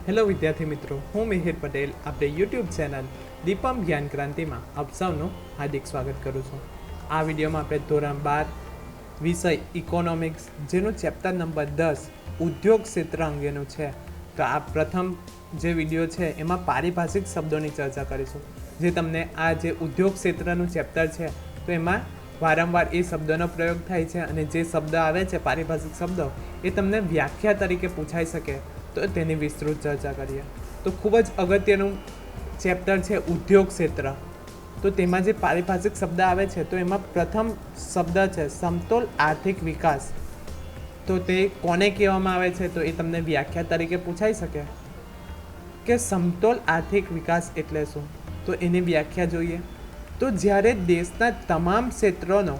Hello વિદ્યાર્થી મિત્રો, હું મિહિર પટેલ આપણે યુટ્યુબ ચેનલ દીપમ જ્ઞાન ક્રાંતિમાં આપ સૌનું હાર્દિક સ્વાગત કરું છું. આ વિડીયોમાં આપણે ધોરણ 12 વિષય ઇકોનોમિક્સ જેનું ચેપ્ટર નંબર 10 ઉદ્યોગ ક્ષેત્ર અંગેનું છે. તો આ પ્રથમ જે વિડીયો છે એમાં પારિભાષિક શબ્દોની ચર્ચા કરીશું. જે તમને આ જે ઉદ્યોગ ક્ષેત્રનું ચેપ્ટર છે તો એમાં વારંવાર એ શબ્દોનો પ્રયોગ થાય છે અને જે શબ્દ આવે છે પારિભાષિક શબ્દો એ તમને વ્યાખ્યા તરીકે પૂછાઈ શકે, તો તેની વિસ્તૃત ચર્ચા કરીએ. તો ખૂબ જ અગત્યનું ચેપ્ટર છે ઉદ્યોગ ક્ષેત્ર. તો તેમાં જે પારિભાષિક શબ્દ આવે છે તો એમાં પ્રથમ શબ્દ છે સમતોલ આર્થિક વિકાસ. તો તે કોને કહેવામાં આવે છે તો એ તમને વ્યાખ્યા તરીકે પૂછાઈ શકે કે સમતોલ આર્થિક વિકાસ એટલે શું. તો એની વ્યાખ્યા જોઈએ તો જ્યારે દેશના તમામ ક્ષેત્રોનો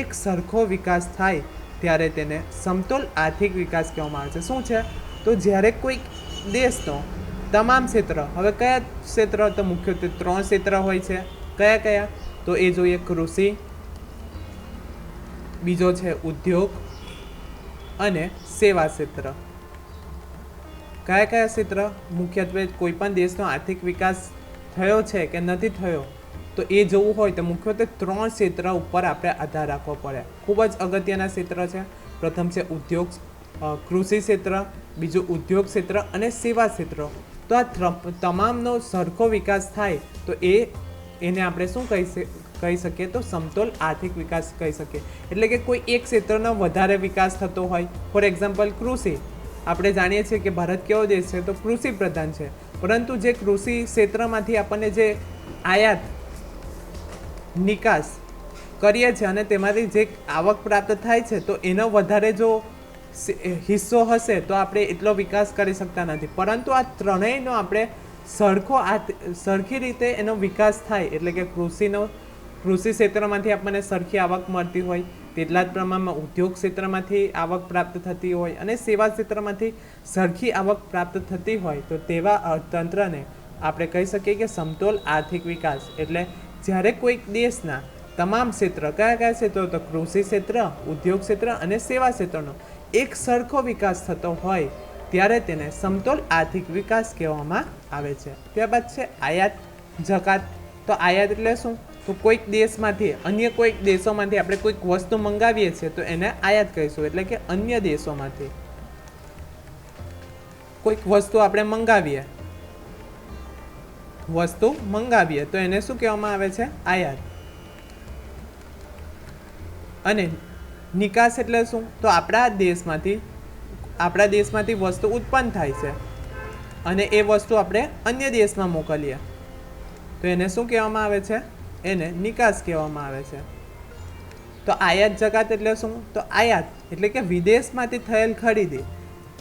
એક સરખો વિકાસ થાય ત્યારે તેને સમતોલ આર્થિક વિકાસ કહેવામાં આવે છે. શું છે તો જ્યારે કોઈ દેશનો તમામ ક્ષેત્ર, હવે કયા ક્ષેત્ર તો મુખ્યત્વે 3 ક્ષેત્ર હોય છે. કયા કયા તો એ જોઈએ, કૃષિ, બીજો છે ઉદ્યોગ અને સેવા ક્ષેત્ર. કયા કયા ક્ષેત્ર મુખ્યત્વે કોઈ પણ દેશનો આર્થિક વિકાસ થયો છે કે નથી થયો તો એ જોવું હોય તો મુખ્યત્વે 3 ક્ષેત્ર ઉપર આપણે આધાર રાખવો પડે. ખૂબ જ અગત્યના ક્ષેત્ર છે. પ્રથમ છે ઉદ્યોગ, કૃષિ ક્ષેત્ર, બીજું ઉદ્યોગ ક્ષેત્ર અને સેવા ક્ષેત્ર. તો આ તમામનો સરખો વિકાસ થાય તો એને આપણે શું કહી શકીએ તો સમતોલ આર્થિક વિકાસ કહી શકીએ. એટલે કે કોઈ એક ક્ષેત્રનો વધારે વિકાસ થતો હોય. ફોર એક્ઝામ્પલ કૃષિ, આપણે જાણીએ છીએ કે ભારત કેવો દેશ છે તો કૃષિ પ્રધાન છે. પરંતુ જે કૃષિ ક્ષેત્રમાંથી આપણને જે આયાત નિકાસ કરીએ છીએ અને તેમાંથી જે આવક પ્રાપ્ત થાય છે તો એનો વધારે જો હિસ્સો હશે તો આપણે એટલો વિકાસ કરી શકતા નથી. પરંતુ આ ત્રણેયનો આપણે સરખી રીતે એનો વિકાસ થાય, એટલે કે કૃષિ ક્ષેત્રમાંથી આપણને સરખી આવક મળતી હોય, તેટલા જ પ્રમાણમાં ઉદ્યોગ ક્ષેત્રમાંથી આવક પ્રાપ્ત થતી હોય અને સેવા ક્ષેત્રમાંથી સરખી આવક પ્રાપ્ત થતી હોય તો તેવા અર્થતંત્રને આપણે કહી શકીએ કે સમતોલ આર્થિક વિકાસ. એટલે જ્યારે કોઈક દેશના તમામ ક્ષેત્ર, કયા કયા ક્ષેત્રો તો કૃષિ ક્ષેત્ર, ઉદ્યોગ ક્ષેત્ર અને સેવા ક્ષેત્રનો એક સરખો વિકાસ થતો હોય ત્યારે તેને સમતોલ આર્થિક વિકાસ કહેવામાં આવે છે. ત્યારબાદ છે આયાત જકાત. તો આયાત એટલે શું તો કોઈક દેશમાંથી અન્ય કોઈક દેશોમાંથી આપણે કોઈક વસ્તુ મંગાવીએ છીએ તો એને આયાત કહીશું. એટલે કે અન્ય દેશોમાંથી કોઈક વસ્તુ આપણે મંગાવીએ તો એને શું કહેવામાં આવે છે આયાત. અને નિકાસ એટલે શું તો આપણા દેશમાંથી વસ્તુ ઉત્પન્ન થાય છે અને એ વસ્તુ આપણે અન્ય દેશમાં મોકલીએ તો એને શું કહેવામાં આવે છે, એને નિકાસ કહેવામાં આવે છે. તો આયાત જકાત એટલે શું તો આયાત એટલે કે વિદેશમાંથી થયેલ ખરીદી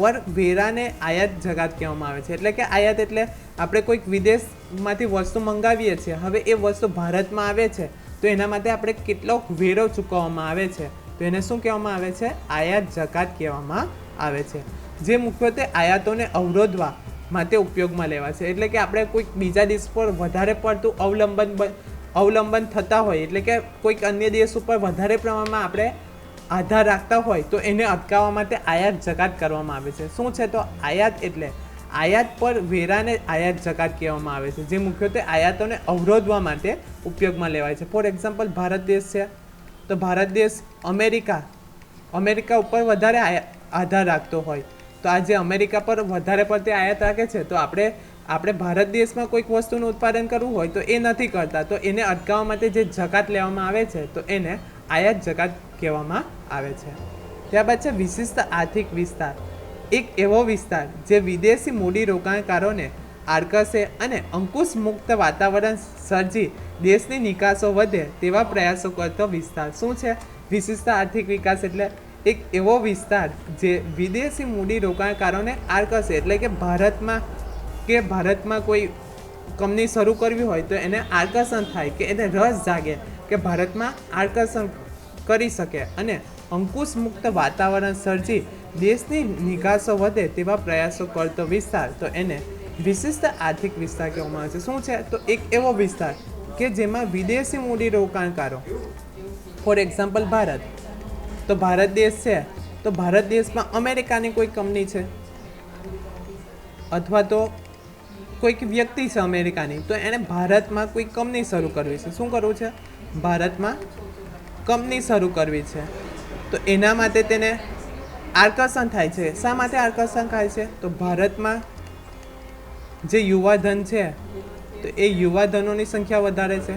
પર વેરાને આયાત જકાત કહેવામાં આવે છે. એટલે કે આયાત એટલે આપણે કોઈક વિદેશમાંથી વસ્તુ મંગાવીએ છીએ, હવે એ વસ્તુ ભારતમાં આવે છે તો એના માટે આપણે કેટલો વેરો ચૂકવવામાં આવે છે તો એને શું કહેવામાં આવે છે, આયાત જકાત કહેવામાં આવે છે. જે મુખ્યત્વે આયાતોને અવરોધવા માટે ઉપયોગમાં લેવા છે. એટલે કે આપણે કોઈક બીજા દેશ પર વધારે પડતું અવલંબન થતા હોય, એટલે કે કોઈક અન્ય દેશ ઉપર વધારે પ્રમાણમાં આપણે આધાર રાખતા હોય તો એને અટકાવવા માટે આયાત જકાત કરવામાં આવે છે. શું છે તો આયાત એટલે આયાત પર વેરાને આયાત જકાત કહેવામાં આવે છે. જે મુખ્યત્વે આયાતોને અવરોધવા માટે ઉપયોગમાં લેવાય છે. ફોર એક્ઝામ્પલ ભારત દેશ છે તો ભારત દેશ અમેરિકા ઉપર વધારે આધાર રાખતો હોય તો આ જે અમેરિકા પર વધારે પડતી આયાત રાખે છે તો આપણે ભારત દેશમાં કોઈક વસ્તુનું ઉત્પાદન કરવું હોય તો એ નથી કરતા, તો એને અટકાવવા માટે જે જકાત લેવામાં આવે છે તો એને આયાત જકાત કહેવામાં આવે છે. ત્યારબાદ છે વિશિષ્ટ આર્થિક વિસ્તાર. એક એવો વિસ્તાર જે વિદેશી મૂડી રોકાણકારોને આકર્ષે અને અંકુશ મુક્ત વાતાવરણ સર્જી દેશની નિકાસો વધે તેવા પ્રયાસો કરતો વિસ્તાર. શું છે વિશિષ્ટ આર્થિક વિકાસ એટલે એક એવો વિસ્તાર જે વિદેશી મૂડી રોકાણકારોને આકર્ષે, એટલે કે ભારતમાં કોઈ કંપની શરૂ કરવી હોય તો એને આકર્ષણ થાય કે એને રસ જાગે કે ભારતમાં આકર્ષણ કરી શકે અને અંકુશ મુક્ત વાતાવરણ સર્જી દેશની નિકાસો વધે તેવા પ્રયાસો કરતો વિસ્તાર તો એને વિશિષ્ટ આર્થિક વિસ્તાર કહેવામાં આવે છે. શું છે તો એક એવો વિસ્તાર કે જેમાં વિદેશી મૂડી રોકાણકારો, ફોર એક્ઝામ્પલ ભારત, તો ભારત દેશ છે તો ભારત દેશમાં અમેરિકાની કોઈ કંપની છે અથવા તો કોઈક વ્યક્તિ છે અમેરિકાની, તો એણે ભારતમાં કોઈ કંપની શરૂ કરવી છે. શું કરવું છે? ભારતમાં કંપની શરૂ કરવી છે. તો એના માટે તેને આકર્ષણ થાય છે. શા માટે આકર્ષણ થાય છે? તો ભારતમાં જે યુવાધન છે તો એ યુવાધનોની સંખ્યા વધારે છે,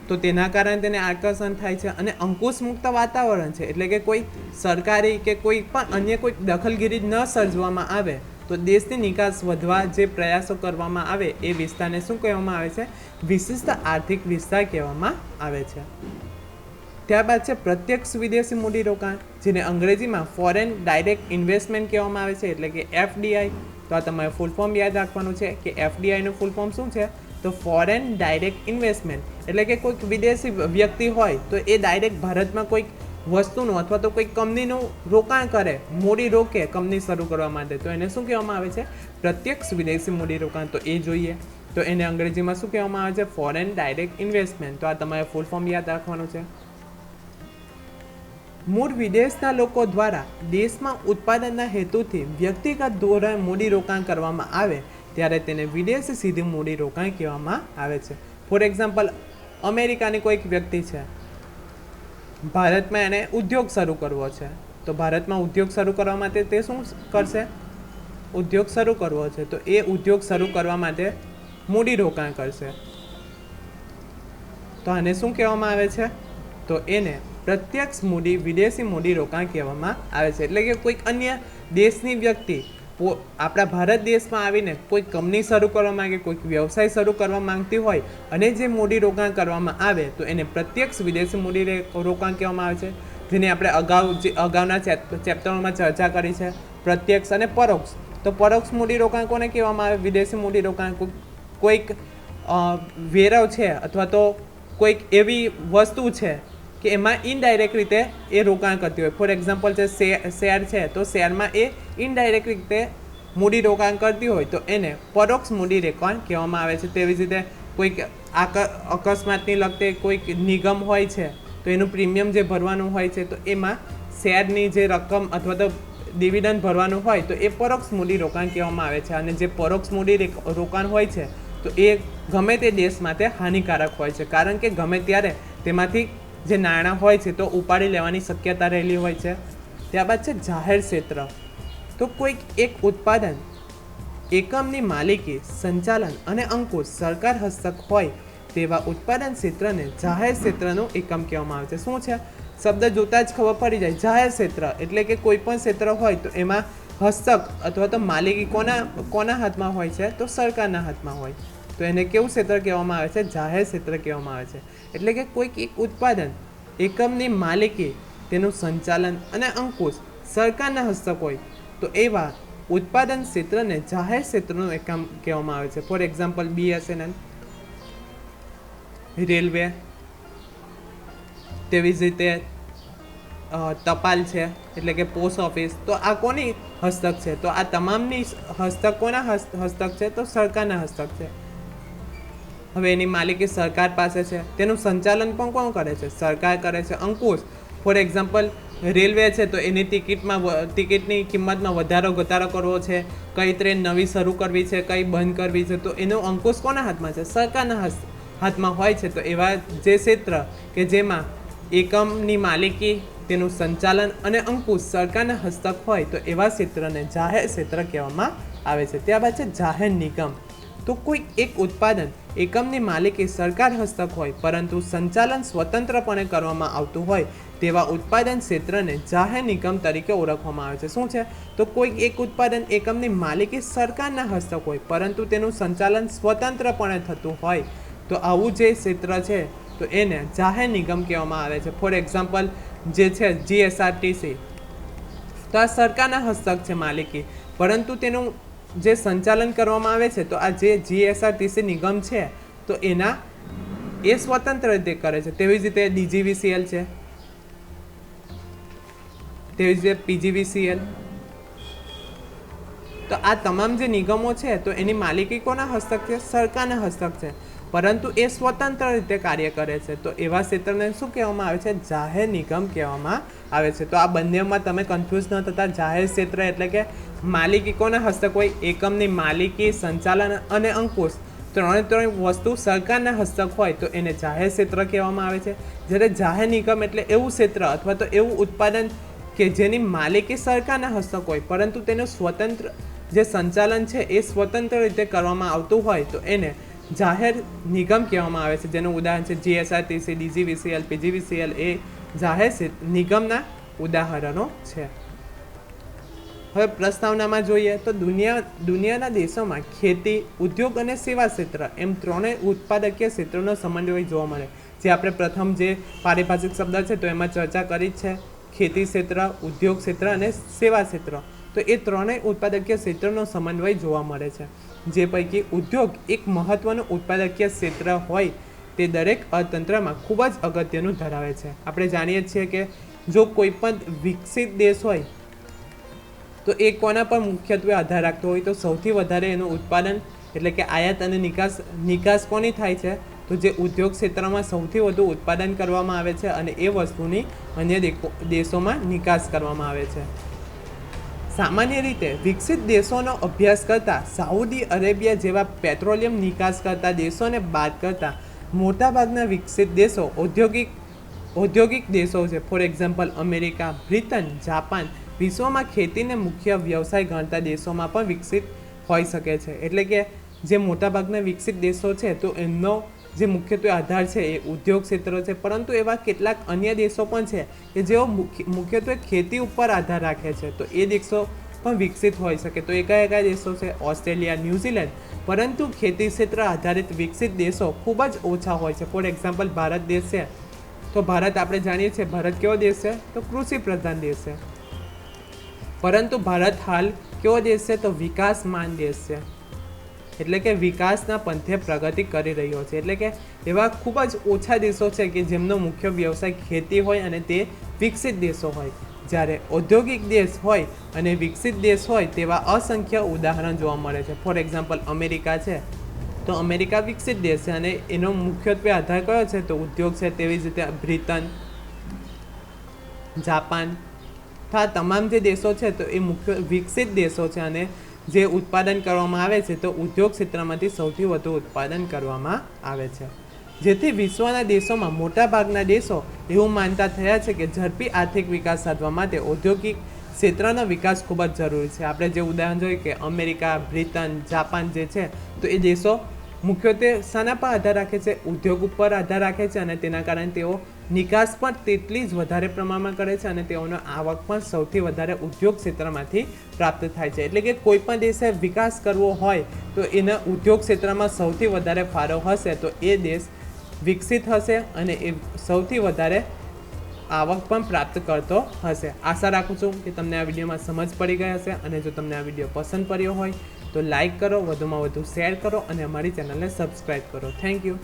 તો તેના કારણે તેને આકર્ષણ થાય છે. અને અંકુશ મુક્ત વાતાવરણ છે, એટલે કે કોઈ સરકારી કે કોઈ પણ અન્ય કોઈ દખલગીરી ન સર્જવામાં આવે તો દેશની નિકાસ વધવા જે પ્રયાસો કરવામાં આવે એ વિસ્તારને શું કહેવામાં આવે છે? વિશિષ્ટ આર્થિક વિસ્તાર કહેવામાં આવે છે. ત્યારબાદ છે પ્રત્યક્ષ વિદેશી મૂડીરોકાણ, જેને અંગ્રેજીમાં ફોરેન ડાયરેક્ટ ઇન્વેસ્ટમેન્ટ કહેવામાં આવે છે, એટલે કે એફડીઆઈ. તો આ તમારે ફૂલ ફોર્મ યાદ રાખવાનું છે કે એફડીઆઈનું ફૂલ ફોર્મ શું છે? તો ફોરેન ડાયરેક્ટ ઇન્વેસ્ટમેન્ટ, એટલે કે કોઈક વિદેશી વ્યક્તિ હોય તો એ ડાયરેક્ટ ભારતમાં કોઈક વસ્તુનું અથવા તો કોઈક કંપનીનું રોકાણ કરે, મૂડી રોકે કંપની શરૂ કરવા માટે, તો એને શું કહેવામાં આવે છે? પ્રત્યક્ષ વિદેશી મૂડીરોકાણ. તો એ જોઈએ તો એને અંગ્રેજીમાં શું કહેવામાં આવે છે? Foreign direct investment. તો આ તમારે ફૂલ ફોર્મ યાદ રાખવાનું છે. મૂળ વિદેશના લોકો દ્વારા દેશમાં ઉત્પાદનના હેતુથી વ્યક્તિગત ધોરણે મૂડીરોકાણ કરવામાં આવે ત્યારે તેને વિદેશી સીધું મૂડીરોકાણ કહેવામાં આવે છે. ફોર એક્ઝામ્પલ, અમેરિકાની કોઈક વ્યક્તિ છે, ભારતમાં એને ઉદ્યોગ શરૂ કરવો છે, તો ભારતમાં ઉદ્યોગ શરૂ કરવા માટે તે શું કરશે? ઉદ્યોગ શરૂ કરવો છે તો એ ઉદ્યોગ શરૂ કરવા માટે મૂડીરોકાણ કરશે. તો આને શું કહેવામાં આવે છે? તો એને પ્રત્યક્ષ મૂડી વિદેશી મૂડીરોકાણ કહેવામાં આવે છે. એટલે કે કોઈક અન્ય દેશની વ્યક્તિ આપણા ભારત દેશમાં આવીને કોઈ કંપની શરૂ કરવા માંગે, કોઈક વ્યવસાય શરૂ કરવા માંગતી હોય અને જે મૂડીરોકાણ કરવામાં આવે તો એને પ્રત્યક્ષ વિદેશી મૂડીરોકાણ કહેવામાં આવે છે. જેની આપણે અગાઉના ચેપ્ટરોમાં ચર્ચા કરી છે, પ્રત્યક્ષ અને પરોક્ષ. તો પરોક્ષ મૂડીરોકાણ કોને કહેવામાં આવે? વિદેશી મૂડીરોકાણ. કોઈક વેરાવ છે અથવા તો કોઈક એવી વસ્તુ છે કે એમાં ઇનડાયરેક્ટ રીતે એ રોકાણ કરતી હોય. ફોર એક્ઝામ્પલ છે શેર છે, તો શેરમાં એ ઇનડાયરેક્ટ રીતે મૂડી રોકાણ કરતી હોય તો એને પરોક્ષ મૂડી રોકાણ કહેવામાં આવે છે. તેવી જ રીતે કોઈક અકસ્માતની લગતે કોઈક નિગમ હોય છે તો એનું પ્રીમિયમ જે ભરવાનું હોય છે તો એમાં શેરની જે રકમ અથવા તો ડિવિડન્ડ ભરવાનું હોય તો એ પરોક્ષ મૂડી રોકાણ કહેવામાં આવે છે. અને જે પરોક્ષ મૂડી રોકાણ હોય છે તો એ ગમે તે દેશ માટે હાનિકારક હોય છે, કારણ કે ગમે ત્યારે તેમાંથી જે નાણાં હોય છે તો ઉપાડી લેવાની શક્યતા રહેલી હોય છે. ત્યારબાદ છે જાહેર ક્ષેત્ર. તો કોઈક એક ઉત્પાદન એકમની માલિકી, સંચાલન અને અંકુશ સરકાર હસ્તક હોય તેવા ઉત્પાદન ક્ષેત્રને જાહેર ક્ષેત્રનું એકમ કહેવામાં આવે છે. શું છે? શબ્દ જોતા જ ખબર પડી જાય. જાહેર ક્ષેત્ર એટલે કે કોઈ પણ ક્ષેત્ર હોય તો એમાં હસ્તક અથવા તો માલિકી કોના હાથમાં હોય છે? તો સરકારના હાથમાં હોય. તો એને કેવું ક્ષેત્ર કહેવામાં આવે છે? જાહેર ક્ષેત્ર કહેવામાં આવે છે. એટલે કે કોઈક એક ઉત્પાદન એકમની માલિકી, તેનું સંચાલન અને અંકુશ સરકારના હસ્તક હોય તો એવા ઉત્પાદન ક્ષેત્રને જાહેર ક્ષેત્રનું એકમ કહેવામાં આવે છે. ફોર એક્ઝામ્પલ BSNL, રેલવે, તેવી જ રીતે ટપાલ છે એટલે કે પોસ્ટ ઓફિસ. તો આ કોની હસ્તક છે? તો આ તમામની હસ્તક કોના હસ્તક છે? તો સરકારના હસ્તક છે. હવે એની માલિકી સરકાર પાસે છે, તેનું સંચાલન પણ કોણ કરે છે? સરકાર કરે છે. અંકુશ, ફોર એક્ઝામ્પલ રેલવે છે તો એની ટિકિટની કિંમતમાં વધારો ઘટાડો કરવો છે, કઈ ટ્રેન નવી શરૂ કરવી છે, કઈ બંધ કરવી છે, તો એનો અંકુશ કોના હાથમાં છે? સરકારના હાથમાં હોય છે. તો એવા જે ક્ષેત્ર કે જેમાં એકમની માલિકી, તેનું સંચાલન અને અંકુશ સરકારના હસ્તક હોય તો એવા ક્ષેત્રને જાહેર ક્ષેત્ર કહેવામાં આવે છે. ત્યારબાદ છે જાહેર નિગમ. તો કોઈ એક ઉત્પાદન એકમની માલિકી સરકાર હસ્તક હોય પરંતુ સંચાલન સ્વતંત્રપણે કરવામાં આવતું હોય તેવા ઉત્પાદન ક્ષેત્રને જાહેર નિગમ તરીકે ઓળખવામાં આવે છે. શું છે? તો કોઈ એક ઉત્પાદન એકમની માલિકી સરકારના હસ્તક હોય પરંતુ તેનું સંચાલન સ્વતંત્રપણે થતું હોય તો આવું જે ક્ષેત્ર છે તો એને જાહેર નિગમ કહેવામાં આવે છે. ફોર એક્ઝામ્પલ જે છે GSRTC, તો આ સરકારના હસ્તક છે માલિકી, પરંતુ તેનું જે સંચાલન કરવામાં આવે છે તો આ જે GSRTC નિગમ છે તો એ સ્વતંત્ર રીતે કરે છે. તેવી જ રીતે DGVCL છે, તેવી જ રીતે PGVCL. તો આ તમામ જે નિગમો છે તો એની માલિકી કોના હસ્તક છે? સરકારના હસ્તક છે. પરંતુ એ સ્વતંત્ર રીતે કાર્ય કરે છે, તો એવા ક્ષેત્રને શું કહેવામાં આવે છે? જાહેર નિગમ કહેવામાં આવે છે. તો આ બંનેમાં તમે કન્ફ્યુઝ ન થતા. જાહેર ક્ષેત્ર એટલે કે માલિકી કોના હસ્તક હોય? એકમની માલિકી, સંચાલન અને અંકુશ ત્રણે વસ્તુ સરકારના હસ્તક હોય તો એને જાહેર ક્ષેત્ર કહેવામાં આવે છે. જ્યારે જાહેર નિગમ એટલે એવું ક્ષેત્ર અથવા તો એવું ઉત્પાદન કે જેની માલિકી સરકારના હસ્તક હોય પરંતુ તેનું સ્વતંત્ર જે સંચાલન છે એ સ્વતંત્ર રીતે કરવામાં આવતું હોય તો એને જાહેર નિગમ કહેવામાં આવે છે. જેનું ઉદાહરણ છે જીએસઆરટીસી, ડીજીવીસીએલ, પીજીવીસીએલ એ જાહેર નિગમના ઉદાહરણો છે. હવે પ્રસ્તાવનામાં જોઈએ તો દુનિયાના દેશોમાં ખેતી, ઉદ્યોગ અને સેવા ક્ષેત્ર એમ ત્રણેય ઉત્પાદકીય ક્ષેત્રોનો સમન્વય જોવા મળે. જે આપણે પ્રથમ જે પારિભાષિક શબ્દ છે તો એમાં ચર્ચા કરી જ છે. ખેતી ક્ષેત્ર, ઉદ્યોગ ક્ષેત્ર અને સેવા ક્ષેત્ર. તો એ ત્રણેય ઉત્પાદકીય ક્ષેત્રનો સમન્વય જોવા મળે છે. જે પૈકી ઉદ્યોગ એક મહત્વનું ઉત્પાદકીય ક્ષેત્ર હોય તે દરેક અર્થતંત્રમાં ખૂબ જ અગત્યનું ધરાવે છે. આપણે જાણીએ છીએ કે જો કોઈ પણ વિકસિત દેશ હોય તો એ કોના પર મુખ્યત્વે આધાર રાખતો હોય? તો સૌથી વધારે એનું ઉત્પાદન એટલે કે આયાત અને નિકાસ કોની થાય છે? તો જે ઉદ્યોગ ક્ષેત્રમાં સૌથી વધુ ઉત્પાદન કરવામાં આવે છે અને એ વસ્તુની અન્ય દેશોમાં નિકાસ કરવામાં આવે છે. સામાન્ય રીતે વિકસિત દેશોનો અભ્યાસ કરતા સાઉદી અરેબિયા જેવા પેટ્રોલિયમ નિકાસ કરતા દેશોને બાદ કરતા મોટાભાગના વિકસિત દેશો ઔદ્યોગિક દેશો છે. For example America, Britain, Japan વિશ્વમાં ખેતીને મુખ્ય વ્યવસાય ગણતા દેશોમાં પણ વિકસિત હોઈ શકે છે. એટલે કે જે મોટાભાગના વિકસિત દેશો છે તો એમનો જે મુખ્યત્વે આધાર છે એ ઉદ્યોગ ક્ષેત્ર છે, પરંતુ એવા કેટલાક અન્ય દેશો પણ છે કે જેઓ મુખ્યત્વે ખેતી ઉપર આધાર રાખે છે, તો એ દેશો પણ વિકસિત હોઈ શકે. તો એ કયા કયા દેશો છે? Australia, New Zealand. પરંતુ ખેતી ક્ષેત્ર આધારિત વિકસિત દેશો ખૂબ જ ઓછા હોય છે. ફોર એક્ઝામ્પલ ભારત દેશ છે તો ભારત આપણે જાણીએ છીએ ભારત કેવો દેશ છે? તો કૃષિ પ્રધાન દેશ છે. પરંતુ ભારત હાલ કેવો દેશ છે? તો વિકાસમાન દેશ છે. એટલે કે વિકાસના પંથે પ્રગતિ કરી રહ્યો છે. એટલે કે એવા ખૂબ જ ઓછા દેશો છે કે જેમનો મુખ્ય વ્યવસાય ખેતી હોય અને તે વિકસિત દેશો હોય. જ્યારે ઔદ્યોગિક દેશ હોય અને વિકસિત દેશ હોય તેવા અસંખ્ય ઉદાહરણ જોવા મળે છે. ફોર એક્ઝામ્પલ અમેરિકા છે તો અમેરિકા વિકસિત દેશ છે અને એનો મુખ્યત્વે આધાર કયો છે? તો ઉદ્યોગ છે. તેવી જ રીતે બ્રિટન, જાપાન, આ તમામ જે દેશો છે તો એ મુખ્ય વિકસિત દેશો છે અને જે ઉત્પાદન કરવામાં આવે છે તો ઉદ્યોગ ક્ષેત્રમાંથી સૌથી વધુ ઉત્પાદન કરવામાં આવે છે. જેથી વિશ્વના દેશોમાં મોટાભાગના દેશો એવું માનતા થયા છે કે ઝડપી આર્થિક વિકાસ સાધવા માટે ઔદ્યોગિક ક્ષેત્રનો વિકાસ ખૂબ જ જરૂરી છે. આપણે જે ઉદાહરણ જોઈએ કે અમેરિકા, બ્રિટન, જાપાન જે છે તો એ દેશો મુખ્યત્વે શાના પર આધાર રાખે છે? ઉદ્યોગ ઉપર આધાર રાખે છે અને તેના કારણે તેઓ નિકાસ પણ તેટલી જ વધારે પ્રમાણમાં કરે છે અને તેઓનો આવક પણ સૌથી વધારે ઉદ્યોગ ક્ષેત્રમાંથી પ્રાપ્ત થાય છે. એટલે કે કોઈ પણ દેશે વિકાસ કરવો હોય તો એના ઉદ્યોગ ક્ષેત્રમાં સૌથી વધારે ફાળો હશે તો એ દેશ વિકસિત હશે અને એ સૌથી વધારે આવક પણ પ્રાપ્ત કરતો હશે. આશા રાખું છું કે તમને આ વિડીયોમાં સમજ પડી ગઈ હશે અને જો તમને આ વિડીયો પસંદ પડ્યો હોય તો લાઈક કરો, વધુમાં વધુ શેર કરો અને અમારી ચેનલને સબસ્ક્રાઈબ કરો. Thank you.